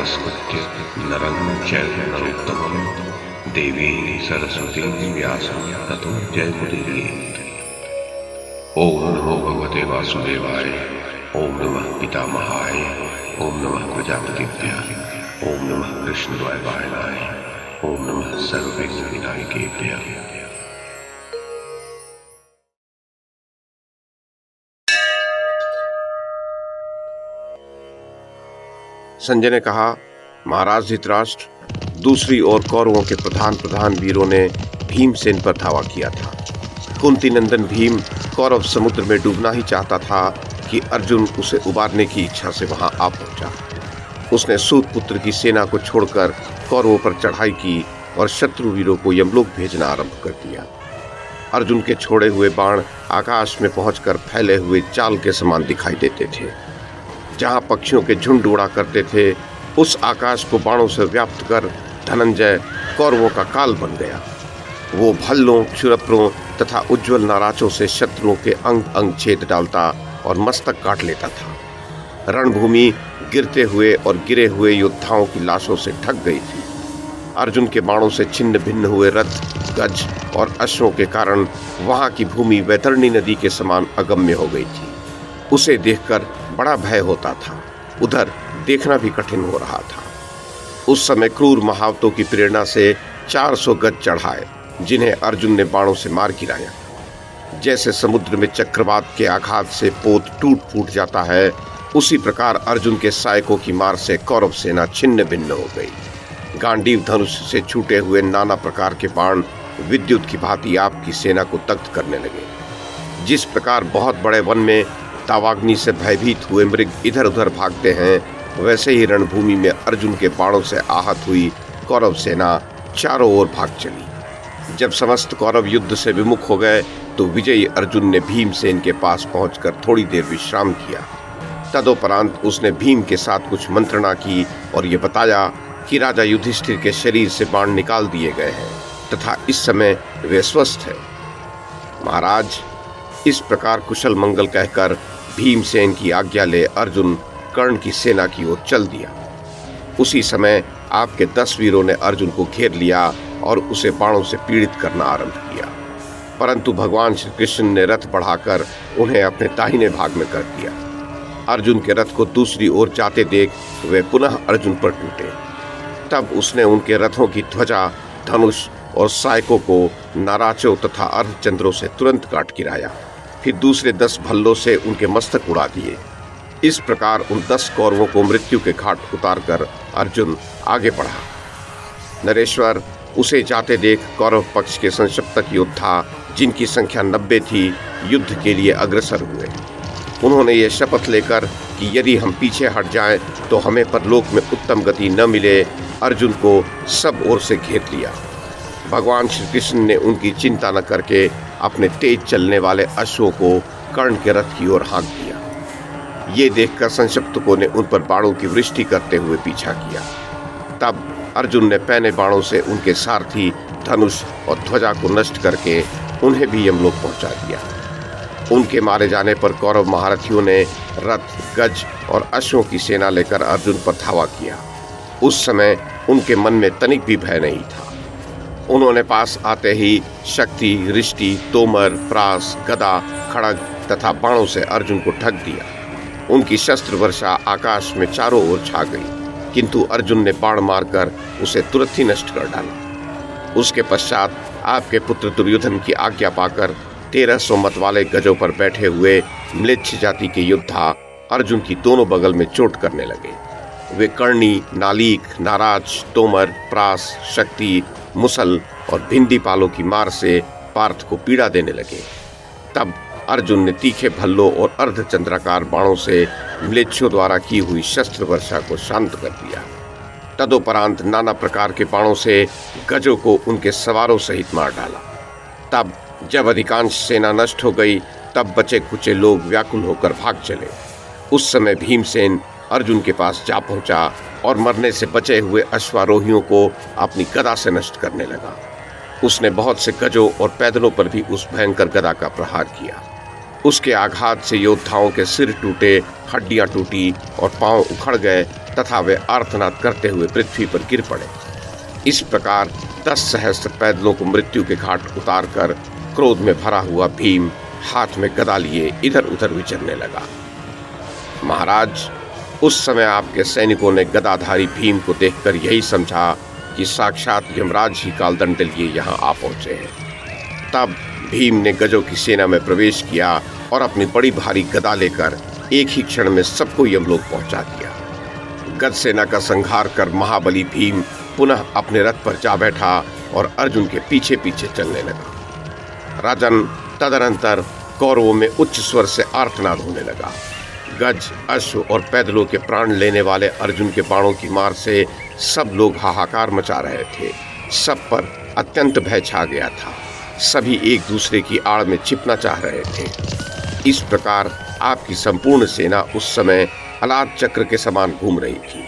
नमस्कृत्य नरं चैव नरोत्तमं देवीं सरस्वतीं व्यासं ततो जयमुदीरयेत्। ओम नमो भगवते वासुदेवाय, ओम नमः पितामहाय, ओम नमः प्रजापतिभ्यः, ओम नमः कृष्णद्वैपायनाय, ओम नमः सर्वविघ्नविनायकेभ्यः। संजय ने कहा, महाराज धृतराष्ट्र, दूसरी ओर कौरवों के प्रधान वीरों ने भीमसेन पर धावा किया था। कुंती नंदन भीम कौरव समुद्र में डूबना ही चाहता था कि अर्जुन उसे उबारने की इच्छा से वहां आ पहुंचा। उसने सूत पुत्र की सेना को छोड़कर कौरवों पर चढ़ाई की और शत्रु वीरों को यमलोक भेजना आरंभ कर दिया। अर्जुन के छोड़े हुए बाण आकाश में पहुंचकर फैले हुए चाल के समान दिखाई देते थे। जहां पक्षियों के झुंड उड़ा करते थे, उस आकाश को बाणों से व्याप्त कर धनंजय कौरवों का काल बन गया। वो भल्लों, क्षुरप्रों तथा उज्ज्वल नाराचों से शत्रुओं के अंग अंग छेद डालता और मस्तक काट लेता था। रणभूमि गिरते हुए और गिरे हुए योद्धाओं की लाशों से ढक गई थी। अर्जुन के बाणों से छिन्न भिन्न हुए रथ, गज और अश्वों के कारण वहां की भूमि वैतरणी नदी के समान अगम्य हो गई थी। उसे देखकर बड़ा भय होता था, उधर देखना भी कठिन हो रहा था। उस समय क्रूर महावतों की प्रेरणा से 400 गज चढ़ाए, जिन्हें अर्जुन ने बाणों से मार गिराया। जैसे समुद्र में चक्रवात के आघात से पोत टूट फूट जाता है, उसी प्रकार अर्जुन के सहायकों की मार से कौरव सेना छिन्न भिन्न हो गई। गांडीव धनुष से छूटे हुए नाना प्रकार के बाण विद्युत की भांति आपकी सेना को दग्ध करने लगे। जिस प्रकार बहुत बड़े वन में दावाग्नि से भयभीत हुए मृग इधर उधर भागते हैं, वैसे ही रणभूमि में अर्जुन के बाणों से आहत हुई कौरव सेना चारों ओर भाग चली। जब समस्त कौरव युद्ध से विमुख हो गए तो विजयी अर्जुन ने भीमसेन के पास पहुंचकर थोड़ी देर विश्राम किया। तदोपरांत उसने भीम के साथ कुछ मंत्रणा की और ये बताया कि राजा युधिष्ठिर के शरीर से बाण निकाल दिए गए हैं तथा इस समय वे स्वस्थ हैं। महाराज, इस प्रकार कुशल मंगल कहकर भीमसेन की आज्ञा ले अर्जुन कर्ण की सेना की ओर चल दिया। उसी समय आपके 10 वीरों ने अर्जुन को घेर लिया और उसे बाणों से पीड़ित करना आरंभ किया, परंतु भगवान श्री कृष्ण ने रथ बढ़ाकर उन्हें अपने दाहिने भाग में कर दिया। अर्जुन के रथ को दूसरी ओर जाते देख वे पुनः अर्जुन पर टूटे। तब उसने उनके रथों की ध्वजा, धनुष और सहायकों को नाराचों तथा अर्धचंद्रों से तुरंत काट गिराया। फिर दूसरे 10 भल्लों से उनके मस्तक उड़ा दिए। इस प्रकार उन 10 कौरवों को मृत्यु के घाट उतारकर अर्जुन आगे बढ़ा। नरेश्वर, उसे जाते देख कौरव पक्ष के संशप्तक योद्धा, जिनकी संख्या 90 थी, युद्ध के लिए अग्रसर हुए। उन्होंने ये शपथ लेकर कि यदि हम पीछे हट जाएं तो हमें परलोक में उत्तम गति न मिले, अर्जुन को सब ओर से घेर लिया। भगवान श्री कृष्ण ने उनकी चिंता न करके अपने तेज चलने वाले अश्वों को कर्ण के रथ की ओर हाँक दिया। ये देखकर संशप्तकों ने उन पर बाणों की वृष्टि करते हुए पीछा किया। तब अर्जुन ने पैने बाणों से उनके सारथी, धनुष और ध्वजा को नष्ट करके उन्हें भी यमलोक पहुंचा दिया। उनके मारे जाने पर कौरव महारथियों ने रथ, गज और अश्वों की सेना लेकर अर्जुन पर धावा किया। उस समय उनके मन में तनिक भी भय नहीं था। उन्होंने पास आते ही शक्ति, रिष्टि, तोमर, प्रास, गदा, खड़ग तथा बाणों से अर्जुन को ढक दिया। उनकी शस्त्र वर्षा आकाश में चारों ओर छा गई, किंतु अर्जुन ने बाण मारकर उसे तुरंत ही नष्ट कर डाला। उसके पश्चात आपके पुत्र दुर्योधन की आज्ञा पाकर 1300 मत वाले गजों पर बैठे हुए म्लेच्छ जाति के योद्धा अर्जुन की दोनों बगल में चोट करने लगे। वे कर्णी, नालीक, नाराज, तोमर, प्रास, शक्ति, मुसल और भिंडी पालों की मार से पार्थ को पीड़ा देने लगे। तब अर्जुन ने तीखे भल्लों और अर्धचंद्राकार बाणों से म्लेच्छों द्वारा की हुई शस्त्र वर्षा को शांत कर दिया। तदोपरांत नाना प्रकार के बाणों से गजों को उनके सवारों सहित मार डाला। तब जब अधिकांश सेना नष्ट हो गई, तब बचे कुचे लोग व्याकुल होकर भाग चले। उस समय भीमसेन अर्जुन के पास जा पहुंचा और मरने से बचे हुए अश्वारोहियों को अपनी गदा से नष्ट करने लगा। उसने बहुत से गजों और पैदलों पर भी उस भयंकर गदा का प्रहार किया। उसके आघात से योद्धाओं के सिर टूटे, हड्डियां टूटी और पांव उखड़ गए तथा वे आर्तनाद करते हुए पृथ्वी पर गिर पड़े। इस प्रकार 10 सहस्त्र पैदलों को मृत्यु के घाट उतारकर क्रोध में भरा हुआ भीम हाथ में गदा लिए इधर उधर विचरने लगा। महाराज, उस समय आपके सैनिकों ने गदाधारी भीम को देखकर यही समझा कि साक्षात यमराज ही कालदंड लिए यहाँ आ पहुंचे हैं। तब भीम ने गजों की सेना में प्रवेश किया और अपनी बड़ी भारी गदा लेकर एक ही क्षण में सबको यमलोक पहुंचा दिया। गज सेना का संहार कर महाबली भीम पुनः अपने रथ पर जा बैठा और अर्जुन के पीछे पीछे चलने लगा। राजन, तदनंतर कौरवों में उच्च स्वर से आर्तनाद होने लगा। गज, अश्व और पैदलों के प्राण लेने वाले अर्जुन के बाणों की मार से सब लोग हाहाकार मचा रहे थे। सब पर अत्यंत भय छा गया था। सभी एक दूसरे की आड़ में छिपना चाह रहे थे। इस प्रकार आपकी संपूर्ण सेना उस समय अलाद चक्र के समान घूम रही थी।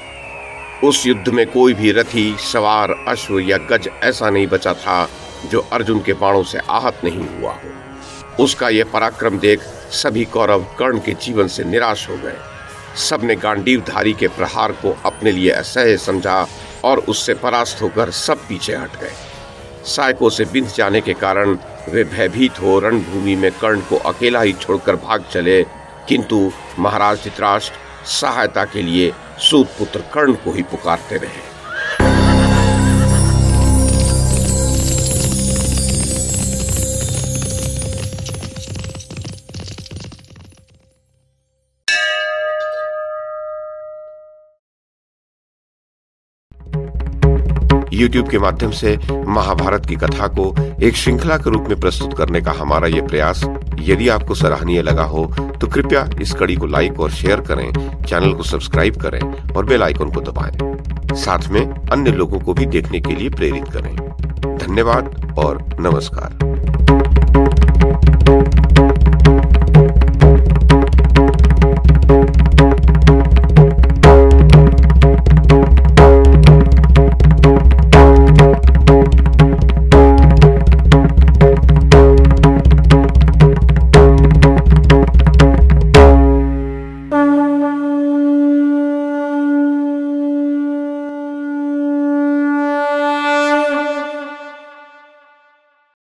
उस युद्ध में कोई भी रथी, सवार, अश्व या गज ऐसा नहीं बचा था जो अर्जुन के बाणों से आहत नहीं हुआ हो। उसका यह पराक्रम देख सभी कौरव कर्ण के जीवन से निराश हो गए। सबने गांडीवधारी के प्रहार को अपने लिए असह्य समझा और उससे परास्त होकर सब पीछे हट गए। सहायकों से बिंध जाने के कारण वे भयभीत हो रणभूमि में कर्ण को अकेला ही छोड़कर भाग चले, किंतु महाराज धृतराष्ट्र सहायता के लिए सूत पुत्र कर्ण को ही पुकारते रहे। YouTube के माध्यम से महाभारत की कथा को एक श्रृंखला के रूप में प्रस्तुत करने का हमारा ये प्रयास यदि आपको सराहनीय लगा हो तो कृपया इस कड़ी को लाइक और शेयर करें, चैनल को सब्सक्राइब करें और बेल आइकन को दबाएं। साथ में अन्य लोगों को भी देखने के लिए प्रेरित करें। धन्यवाद और नमस्कार।